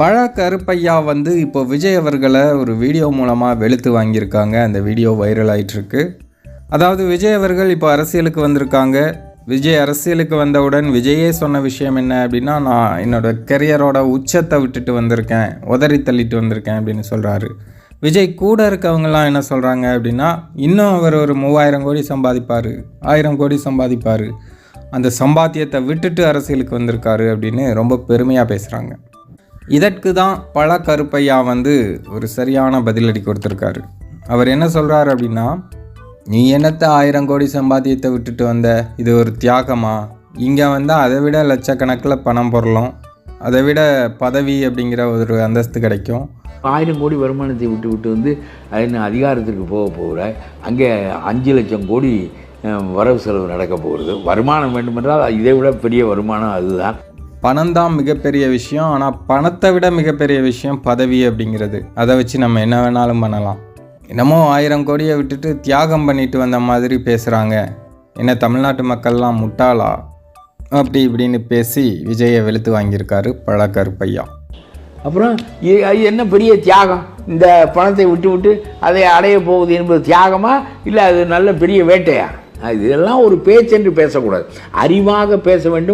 பழ கருப்பையா இப்போ விஜய் அவர்களை ஒரு வீடியோ மூலமாக வெளுத்து வாங்கியிருக்காங்க. அந்த வீடியோ வைரல் ஆகிட்டுருக்கு. அதாவது விஜய் அவர்கள் இப்போ அரசியலுக்கு வந்திருக்காங்க. விஜய் அரசியலுக்கு வந்தவுடன் விஜயே சொன்ன விஷயம் என்ன அப்படின்னா, நான் என்னோடய கெரியரோட உச்சத்தை விட்டுட்டு வந்திருக்கேன், உதறி தள்ளிட்டு வந்திருக்கேன் அப்படின்னு சொல்கிறாரு. விஜய் கூட இருக்கவங்கலாம் என்ன சொல்கிறாங்க அப்படின்னா, இன்னும் அவர் ஒரு 3000 கோடி சம்பாதிப்பார், 1000 கோடி சம்பாதிப்பார், அந்த சம்பாத்தியத்தை விட்டுட்டு அரசியலுக்கு வந்திருக்காரு அப்படின்னு ரொம்ப பெருமையாக பேசுகிறாங்க. இதற்கு தான் பழ கருப்பையா ஒரு சரியான பதிலடி கொடுத்துருக்காரு. அவர் என்ன சொல்கிறாரு அப்படின்னா, நீ என்னத்தை 1000 கோடி சம்பாத்தியத்தை விட்டுட்டு வந்த, இது ஒரு தியாகமா? இங்கே அதை விட லட்சக்கணக்கில் பணம் பொருளும், அதை விட பதவி அப்படிங்கிற ஒரு அந்தஸ்து கிடைக்கும். 1000 கோடி வருமானத்தை விட்டு அது அதிகாரத்திற்கு போகிற அங்கே 5 லட்சம் கோடி வரவு செலவு நடக்க போகிறது. வருமானம் வேண்டுமென்றால் இதை விட பெரிய வருமானம் அதுதான். பணம் தான் மிகப்பெரிய விஷயம். ஆனால் பணத்தை விட மிகப்பெரிய விஷயம் பதவி அப்படிங்கிறது. அதை வச்சு நம்ம என்ன வேணாலும் பண்ணலாம். என்னமோ 1000 கோடியை விட்டுட்டு தியாகம் பண்ணிட்டு வந்த மாதிரி பேசுகிறாங்க, என்ன தமிழ்நாட்டு மக்கள்லாம் முட்டாளா அப்படி இப்படின்னு பேசி விஜயை வெளுத்து வாங்கியிருக்காரு பழ கருப்பையா. அப்புறம் அது என்ன பெரிய தியாகம்? இந்த பணத்தை விட்டு அதை அடைய போகுது என்பது தியாகமா, இல்லை அது நல்ல பெரிய வேட்டையா? இதெல்லாம் ஒரு பேச்சென்று பேசக்கூடாது, அறிவாக பேச வேண்டும்.